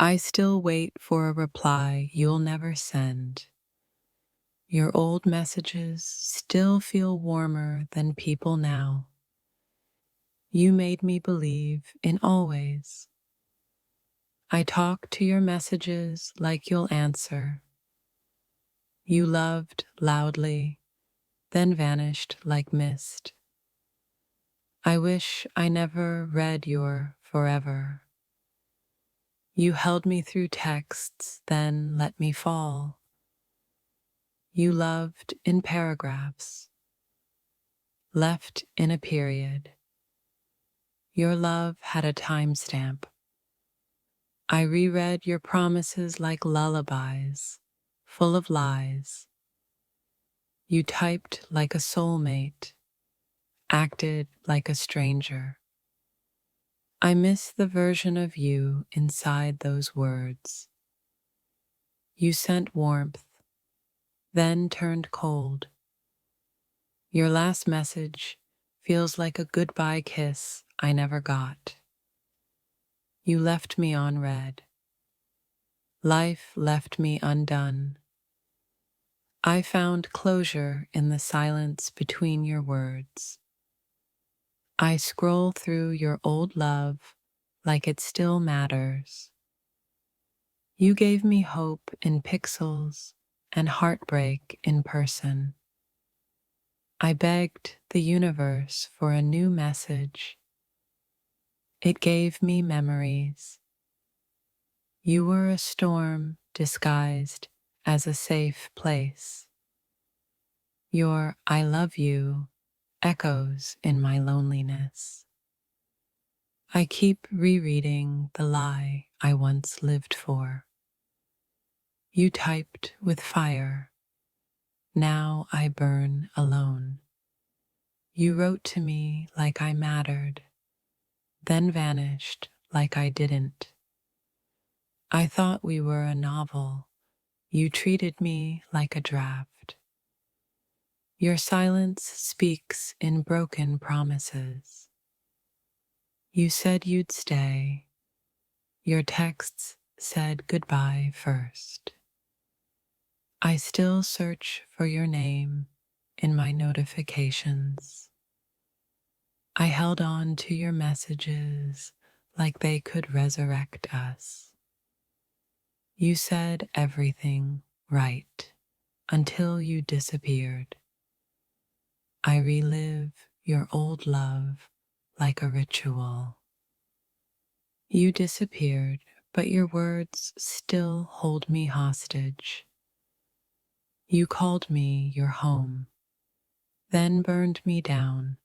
I still wait for a reply you'll never send. Your old messages still feel warmer than people now. You made me believe in always. I talk to your messages like you'll answer. You loved loudly, then vanished like mist. I wish I never read your forever. You held me through texts, then let me fall. You loved in paragraphs, left in a period. Your love had a timestamp. I reread your promises like lullabies, full of lies. You typed like a soulmate, acted like a stranger. I miss the version of you inside those words. You sent warmth, then turned cold. Your last message feels like a goodbye kiss I never got. You left me on red. Life left me undone. I found closure in the silence between your words. I scroll through your old love like it still matters. You gave me hope in pixels and heartbreak in person. I begged the universe for a new message. It gave me memories. You were a storm disguised as a safe place. Your I love you echoes in my loneliness. I keep rereading the lie I once lived for. You typed with fire. Now I burn alone. You wrote to me like I mattered, then vanished like I didn't. I thought we were a novel. You treated me like a draft. Your silence speaks in broken promises. You said you'd stay. Your texts said goodbye first. I still search for your name in my notifications. I held on to your messages like they could resurrect us. You said everything right until you disappeared. I relive your old love like a ritual. You disappeared, but your words still hold me hostage. You called me your home, then burned me down.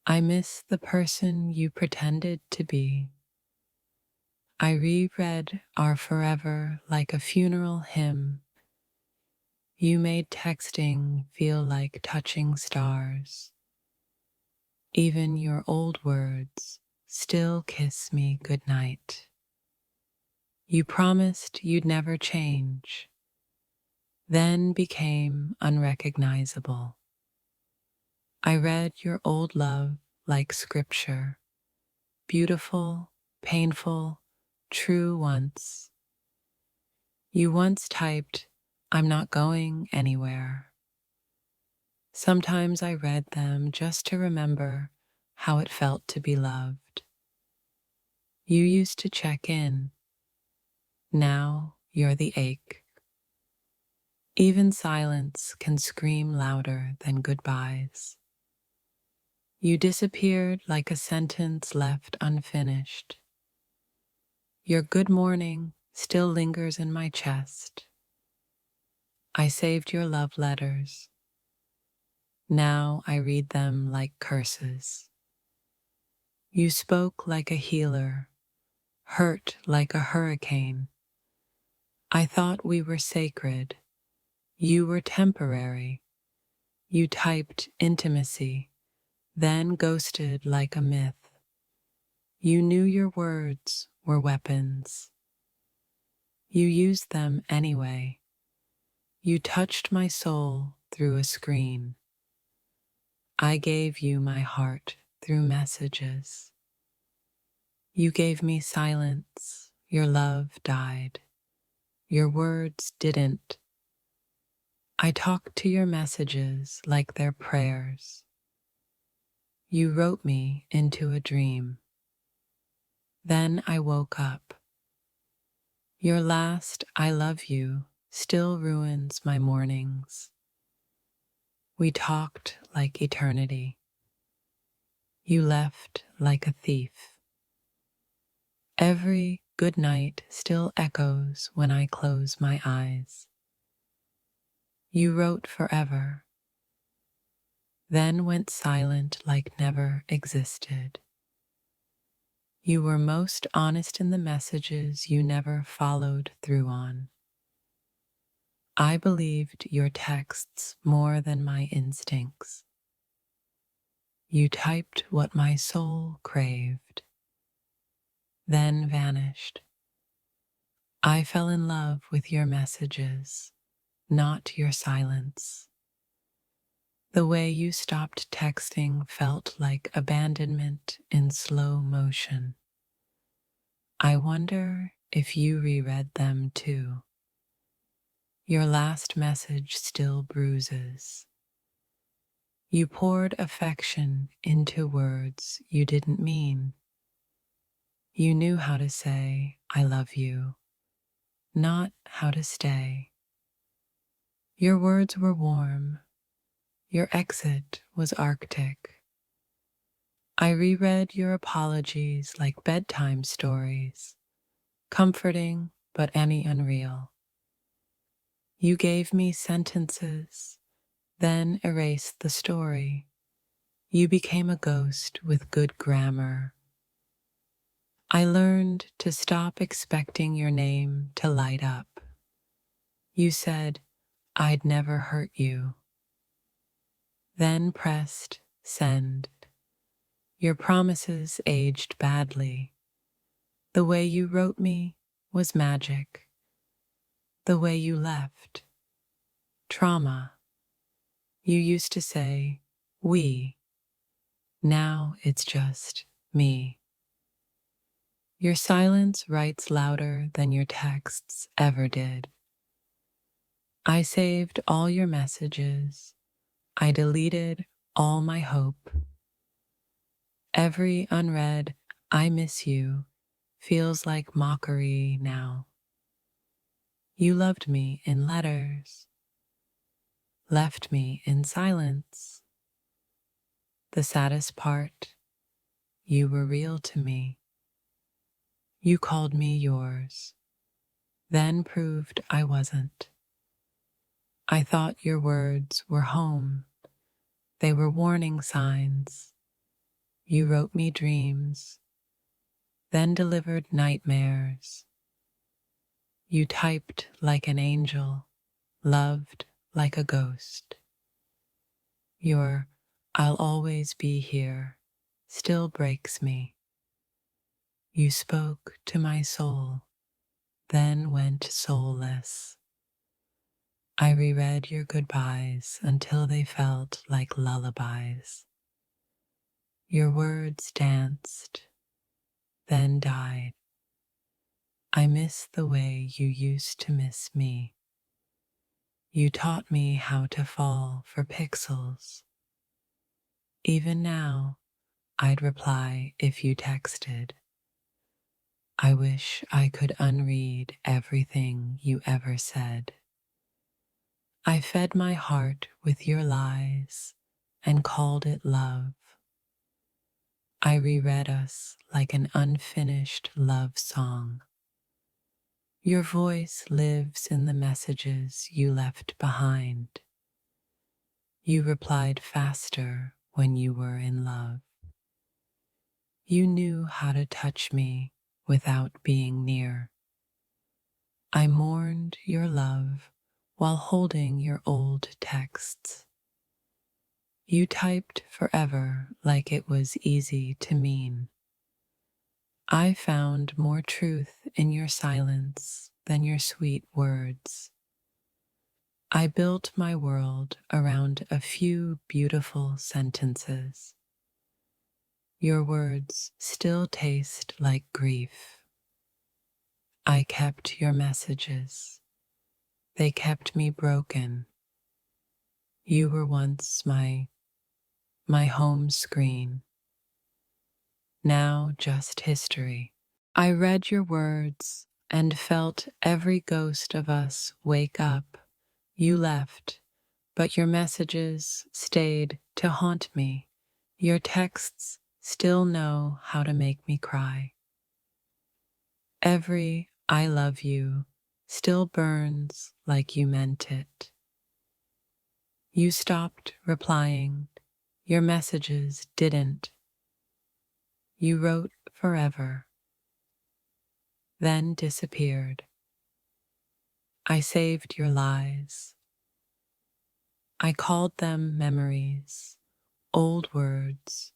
I miss the person you pretended to be. I reread our forever like a funeral hymn. You made texting feel like touching stars. Even your old words still kiss me goodnight. You promised you'd never change, then became unrecognizable. I read your old love like scripture, beautiful, painful, true once. You once typed, "I'm not going anywhere." Sometimes I read them just to remember how it felt to be loved. You used to check in. Now you're the ache. Even silence can scream louder than goodbyes. You disappeared like a sentence left unfinished. Your good morning still lingers in my chest. I saved your love letters. Now I read them like curses. You spoke like a healer, hurt like a hurricane. I thought we were sacred. You were temporary. You typed intimacy, then ghosted like a myth. You knew your words were weapons. You used them anyway. You touched my soul through a screen. I gave you my heart through messages. You gave me silence, your love died. Your words didn't. I talked to your messages like they're prayers. You wrote me into a dream. Then I woke up. Your last I love you still ruins my mornings. We talked like eternity. You left like a thief. Every good night still echoes when I close my eyes. You wrote forever, then went silent like never existed. You were most honest in the messages you never followed through on. I believed your texts more than my instincts. You typed what my soul craved, then vanished. I fell in love with your messages, not your silence. The way you stopped texting felt like abandonment in slow motion. I wonder if you reread them too. Your last message still bruises. You poured affection into words you didn't mean. You knew how to say, I love you, not how to stay. Your words were warm. Your exit was arctic. I reread your apologies like bedtime stories, comforting but any unreal. You gave me sentences, then erased the story. You became a ghost with good grammar. I learned to stop expecting your name to light up. You said, I'd never hurt you. Then pressed send. Your promises aged badly. The way you wrote me was magic. The way you left, trauma. You used to say, we. Now it's just me. Your silence writes louder than your texts ever did. I saved all your messages. I deleted all my hope. Every unread, I miss you, feels like mockery now. You loved me in letters, left me in silence. The saddest part, you were real to me. You called me yours, then proved I wasn't. I thought your words were home. They were warning signs. You wrote me dreams, then delivered nightmares. You typed like an angel, loved like a ghost. Your I'll always be here still breaks me. You spoke to my soul, then went soulless. I reread your goodbyes until they felt like lullabies. Your words danced, then died. I miss the way you used to miss me. You taught me how to fall for pixels. Even now, I'd reply if you texted. I wish I could unread everything you ever said. I fed my heart with your lies and called it love. I reread us like an unfinished love song. Your voice lives in the messages you left behind. You replied faster when you were in love. You knew how to touch me without being near. I mourned your love while holding your old texts. You typed forever like it was easy to mean. I found more truth in your silence than your sweet words. I built my world around a few beautiful sentences. Your words still taste like grief. I kept your messages. They kept me broken. You were once my home screen. Now just history. I read your words and felt every ghost of us wake up. You left, but your messages stayed to haunt me. Your texts still know how to make me cry. Every I love you still burns like you meant it. You stopped replying. Your messages didn't. You wrote forever, then disappeared. I saved your lies. I called them memories, old words,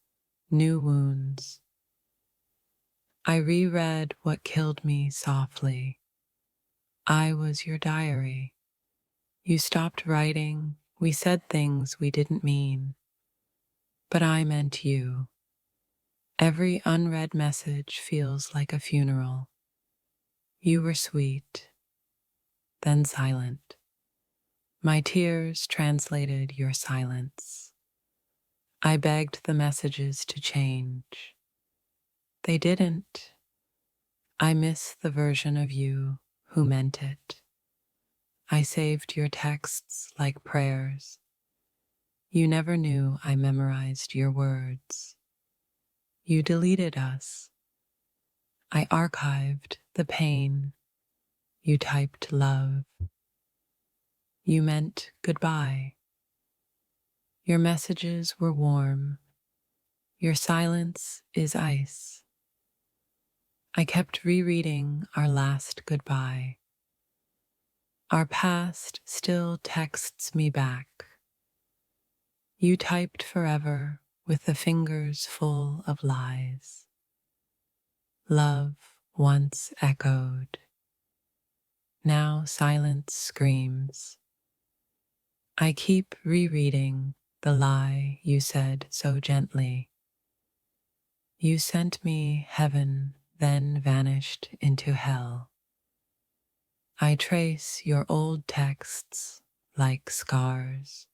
new wounds. I reread what killed me softly. I was your diary. You stopped writing. We said things we didn't mean. But I meant you. Every unread message feels like a funeral. You were sweet, then silent. My tears translated your silence. I begged the messages to change. They didn't. I miss the version of you who meant it. I saved your texts like prayers. You never knew I memorized your words. You deleted us. I archived the pain. You typed love. You meant goodbye. Your messages were warm. Your silence is ice. I kept rereading our last goodbye. Our past still texts me back. You typed forever with the fingers full of lies. Love once echoed. Now silence screams. I keep rereading the lie you said so gently. You sent me heaven, then vanished into hell. I trace your old texts like scars.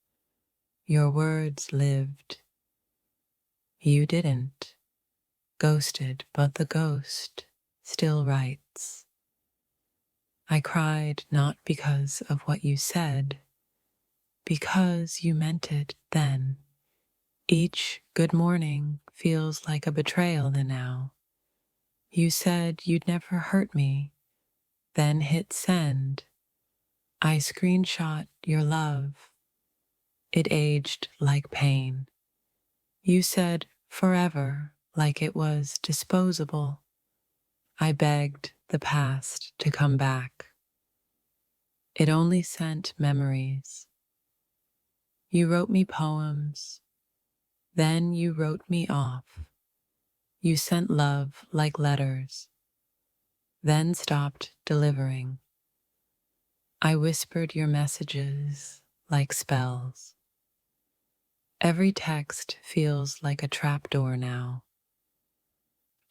Your words lived. You didn't. Ghosted, but the ghost still writes. I cried not because of what you said, because you meant it then. Each good morning feels like a betrayal now. You said you'd never hurt me, then hit send. I screenshot your love. It aged like pain. You said forever like it was disposable. I begged the past to come back. It only sent memories. You wrote me poems, then you wrote me off. You sent love like letters, then stopped delivering. I whispered your messages like spells. Every text feels like a trapdoor now.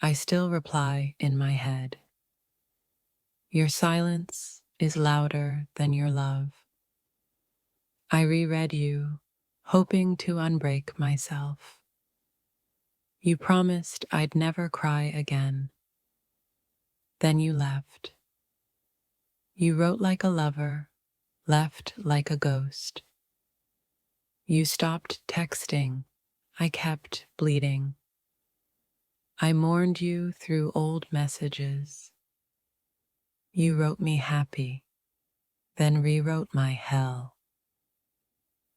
I still reply in my head. Your silence is louder than your love. I reread you, hoping to unbreak myself. You promised I'd never cry again. Then you left. You wrote like a lover, left like a ghost. You stopped texting. I kept bleeding. I mourned you through old messages. You wrote me happy, then rewrote my hell.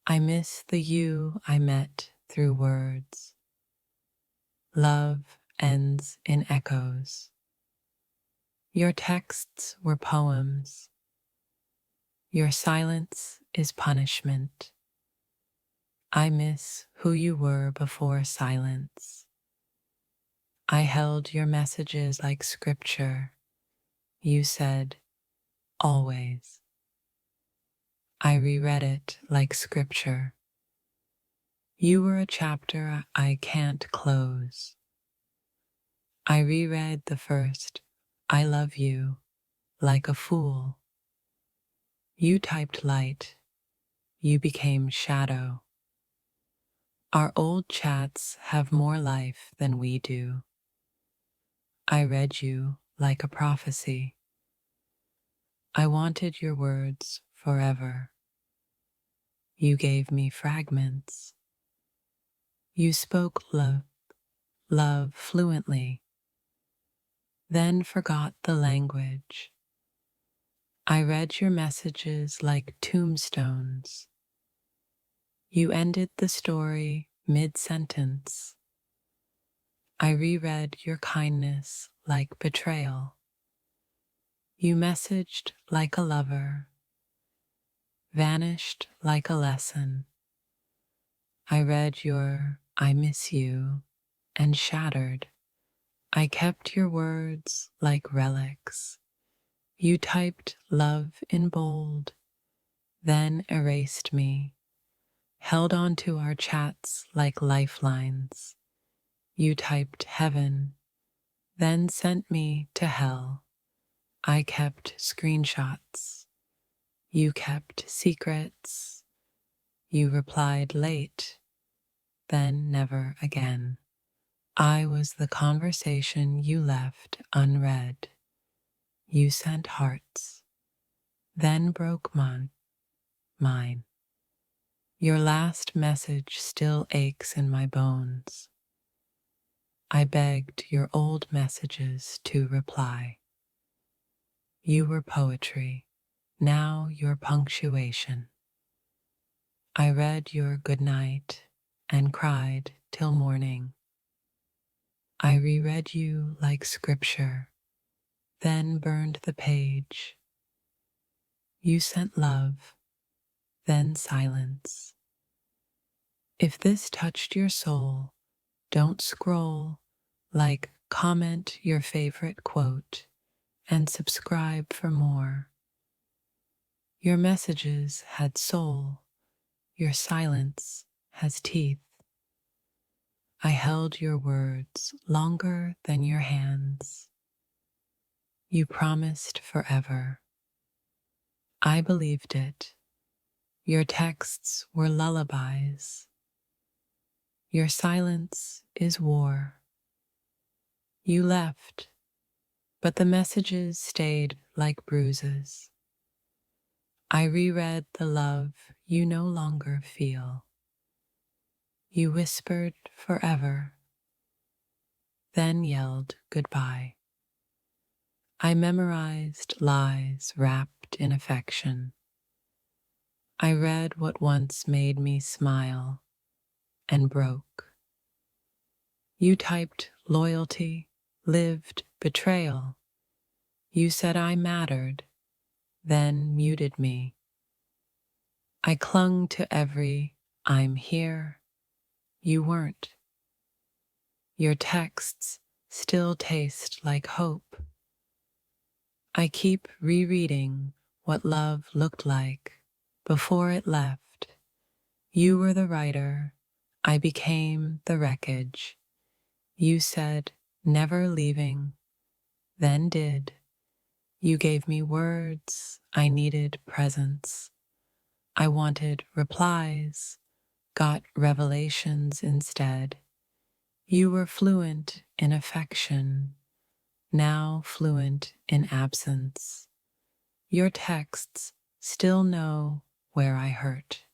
I miss the you I met through words. Love ends in echoes. Your texts were poems. Your silence is punishment. I miss who you were before silence. I held your messages like scripture. You said, always. I reread it like scripture. You were a chapter I can't close. I reread the first, I love you, like a fool. You typed light, you became shadow. Our old chats have more life than we do. I read you like a prophecy. I wanted your words forever. You gave me fragments. You spoke love fluently, then forgot the language. I read your messages like tombstones. You ended the story mid-sentence. I reread your kindness like betrayal. You messaged like a lover, vanished like a lesson. I read your I miss you and shattered. I kept your words like relics. You typed love in bold, then erased me, held on to our chats like lifelines. You typed heaven, then sent me to hell. I kept screenshots. You kept secrets. You replied late, then never again. I was the conversation you left unread. You sent hearts, then broke mine. Your last message still aches in my bones. I begged your old messages to reply. You were poetry, now you're punctuation. I read your goodnight and cried till morning. I reread you like scripture, then burned the page. You sent love, then silence. If this touched your soul, don't scroll, like comment your favorite quote and subscribe for more. Your messages had soul, your silence has teeth. I held your words longer than your hands. You promised forever. I believed it. Your texts were lullabies. Your silence is war. You left, but the messages stayed like bruises. I reread the love you no longer feel. You whispered forever, then yelled goodbye. I memorized lies wrapped in affection. I read what once made me smile and broke. You typed loyalty, lived betrayal. You said I mattered, then muted me. I clung to every I'm here. You weren't. Your texts still taste like hope. I keep rereading what love looked like before it left. You were the writer. I became the wreckage. You said never leaving, then did. You gave me words. I needed presence. I wanted replies, got revelations instead. You were fluent in affection, now fluent in absence. Your texts still know where I hurt.